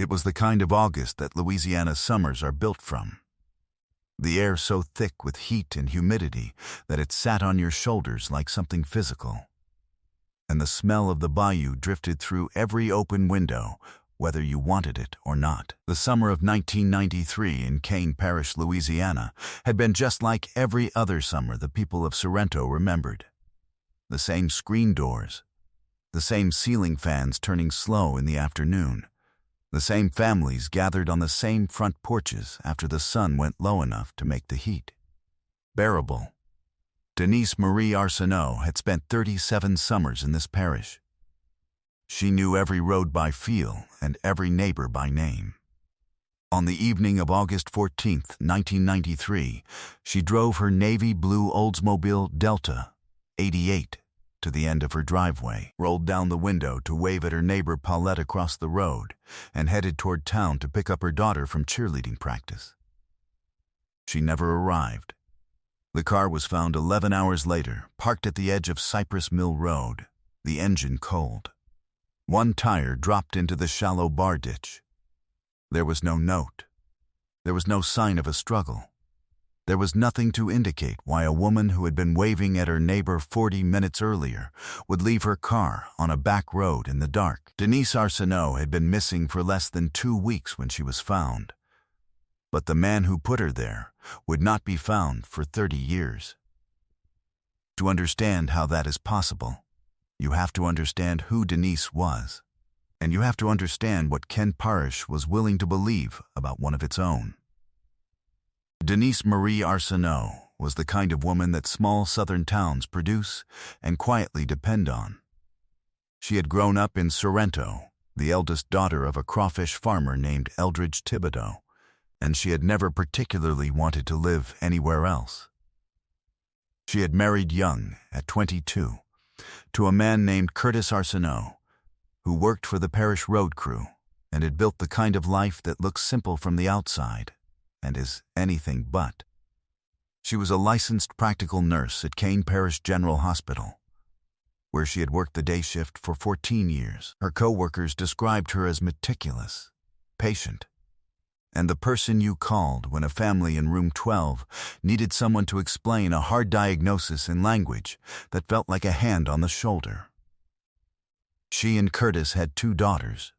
It was the kind of August that Louisiana's summers are built from. The air so thick with heat and humidity that it sat on your shoulders like something physical. And the smell of the bayou drifted through every open window, whether you wanted it or not. The summer of 1993 in Kane Parish, Louisiana, had been just like every other summer the people of Sorrento remembered. The same screen doors, the same ceiling fans turning slow in the afternoon, the same families gathered on the same front porches after the sun went low enough to make the heat bearable. Denise Marie Arsenault had spent 37 summers in this parish. She knew every road by feel and every neighbor by name. On the evening of August 14, 1993, she drove her navy blue Oldsmobile Delta 88 to the end of her driveway, rolled down the window to wave at her neighbor Paulette across the road, and headed toward town to pick up her daughter from cheerleading practice. She never arrived. The car was found 11 hours later, parked at the edge of Cypress Mill Road, the engine cold. One tire dropped into the shallow bar ditch. There was no note. There was no sign of a struggle. There was nothing to indicate why a woman who had been waving at her neighbor 40 minutes earlier would leave her car on a back road in the dark. Denise Arsenault had been missing for less than 2 weeks when she was found. But the man who put her there would not be found for 30 years. To understand how that is possible, you have to understand who Denise was, and you have to understand what Kane Parish was willing to believe about one of its own. Denise Marie Arsenault was the kind of woman that small southern towns produce and quietly depend on. She had grown up in Sorrento, the eldest daughter of a crawfish farmer named Eldridge Thibodeau, and she had never particularly wanted to live anywhere else. She had married young, at 22, to a man named Curtis Arsenault, who worked for the parish road crew and had built the kind of life that looks simple from the outside and is anything but. She was a licensed practical nurse at Kane Parish General Hospital, where she had worked the day shift for 14 years. Her co-workers described her as meticulous, patient, and the person you called when a family in room 12 needed someone to explain a hard diagnosis in language that felt like a hand on the shoulder. She and Curtis had 2 daughters.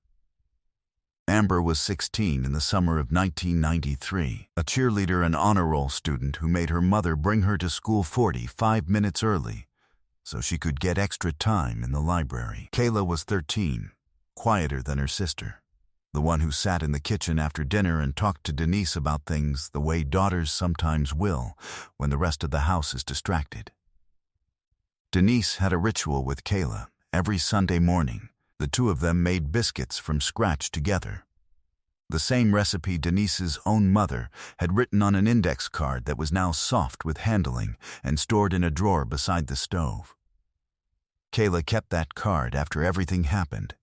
Amber was 16 in the summer of 1993, a cheerleader and honor roll student who made her mother bring her to school 45 minutes early so she could get extra time in the library. Kayla was 13, quieter than her sister, the one who sat in the kitchen after dinner and talked to Denise about things the way daughters sometimes will when the rest of the house is distracted. Denise had a ritual with Kayla. Every Sunday morning, the 2 of them made biscuits from scratch together. The same recipe Denise's own mother had written on an index card that was now soft with handling and stored in a drawer beside the stove. Kayla kept that card after everything happened.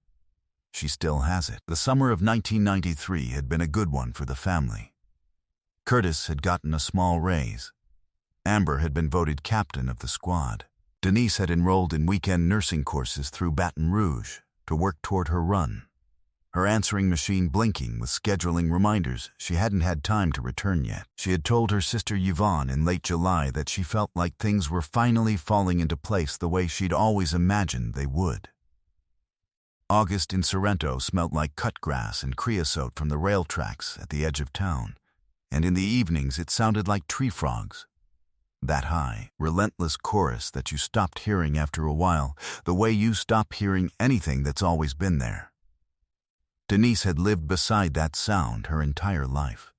She still has it. The summer of 1993 had been a good one for the family. Curtis had gotten a small raise. Amber had been voted captain of the squad. Denise had enrolled in weekend nursing courses through Baton Rouge to work toward her run, her answering machine blinking with scheduling reminders she hadn't had time to return yet. She had told her sister Yvonne in late July that she felt like things were finally falling into place the way she'd always imagined they would. August in Sorrento smelled like cut grass and creosote from the rail tracks at the edge of town, and in the evenings it sounded like tree frogs. That high, relentless chorus that you stopped hearing after a while, the way you stop hearing anything that's always been there. Denise had lived beside that sound her entire life.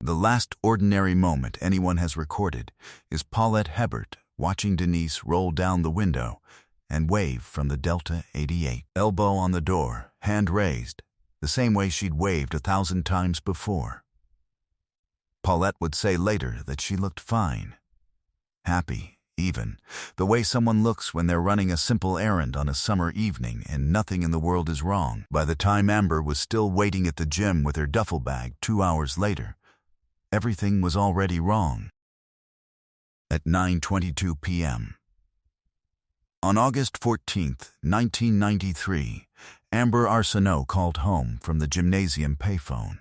The last ordinary moment anyone has recorded is Paulette Hebert watching Denise roll down the window and wave from the Delta 88. Elbow on the door, hand raised, the same way she'd waved 1,000 times before. Paulette would say later that she looked fine, happy, even, the way someone looks when they're running a simple errand on a summer evening and nothing in the world is wrong. By the time Amber was still waiting at the gym with her duffel bag 2 hours later, everything was already wrong. At 9:22 p.m. On August 14, 1993, Amber Arsenault called home from the gymnasium payphone.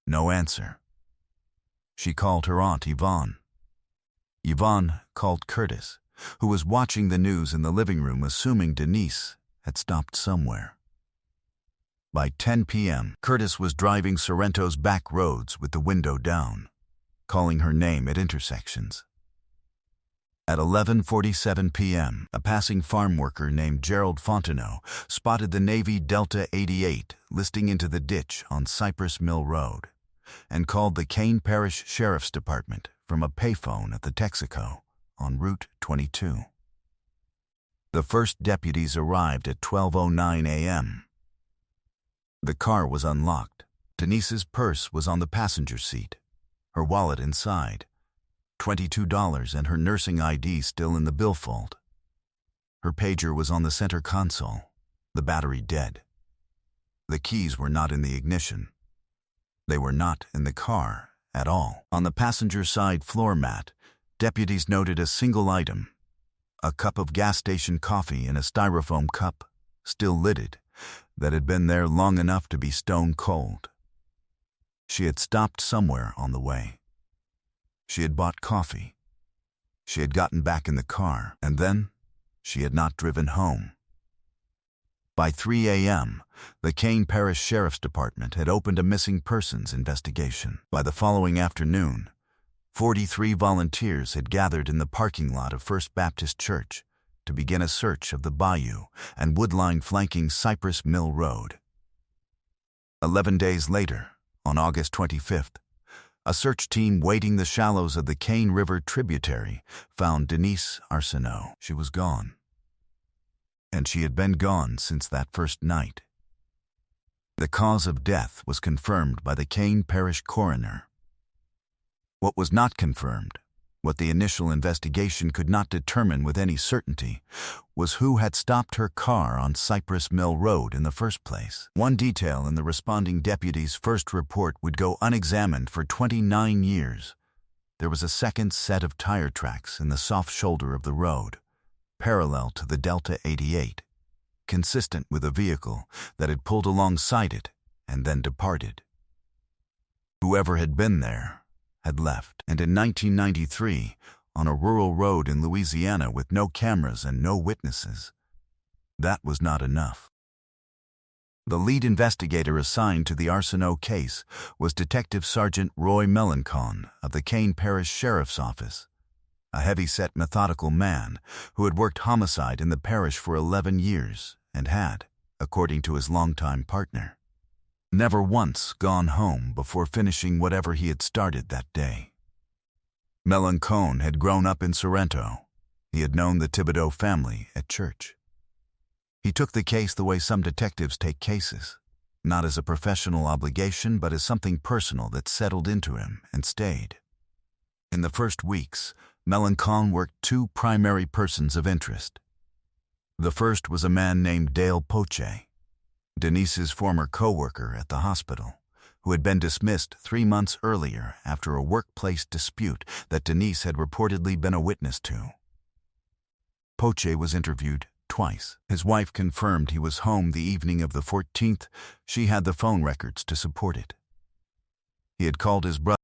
No answer. She called her aunt Yvonne. Yvonne called Curtis, who was watching the news in the living room, assuming Denise had stopped somewhere. By 10 p.m., Curtis was driving Sorrento's back roads with the window down, calling her name at intersections. At 11:47 p.m., a passing farm worker named Gerald Fontenot spotted the Navy Delta 88 listing into the ditch on Cypress Mill Road and called the Kane Parish Sheriff's Department from a payphone at the Texaco on Route 22. The first deputies arrived at 12:09 a.m. The car was unlocked. Denise's purse was on the passenger seat, her wallet inside, $22 and her nursing ID still in the billfold. Her pager was on the center console, the battery dead. The keys were not in the ignition. They were not in the car at all. On the passenger side floor mat, deputies noted a single item, a cup of gas station coffee in a styrofoam cup, still lidded, that had been there long enough to be stone cold. She had stopped somewhere on the way. She had bought coffee. She had gotten back in the car, and then she had not driven home. By 3 a.m., the Kane Parish Sheriff's Department had opened a missing persons investigation. By the following afternoon, 43 volunteers had gathered in the parking lot of First Baptist Church to begin a search of the bayou and woodline flanking Cypress Mill Road. 11 days later, on August 25th, a search team wading the shallows of the Kane River tributary found Denise Arsenault. She was gone. And she had been gone since that first night. The cause of death was confirmed by the Kane Parish coroner. What was not confirmed, what the initial investigation could not determine with any certainty, was who had stopped her car on Cypress Mill Road in the first place. One detail in the responding deputy's first report would go unexamined for 29 years. There was a second set of tire tracks in the soft shoulder of the road, parallel to the Delta 88, consistent with a vehicle that had pulled alongside it and then departed. Whoever had been there had left, and in 1993, on a rural road in Louisiana with no cameras and no witnesses, that was not enough. The lead investigator assigned to the Arsenault case was Detective Sergeant Roy Melancon of the Kane Parish Sheriff's Office, a heavy-set, methodical man who had worked homicide in the parish for 11 years and had, according to his longtime partner, never once gone home before finishing whatever he had started that day. Melancon had grown up in Sorrento. He had known the Thibodeau family at church. He took the case the way some detectives take cases, not as a professional obligation, but as something personal that settled into him and stayed. In the first weeks, Melancon worked two primary persons of interest. The first was a man named Dale Poche, Denise's former co-worker at the hospital, who had been dismissed 3 months earlier after a workplace dispute that Denise had reportedly been a witness to. Poche was interviewed twice. His wife confirmed he was home the evening of the 14th. She had the phone records to support it. He had called his brother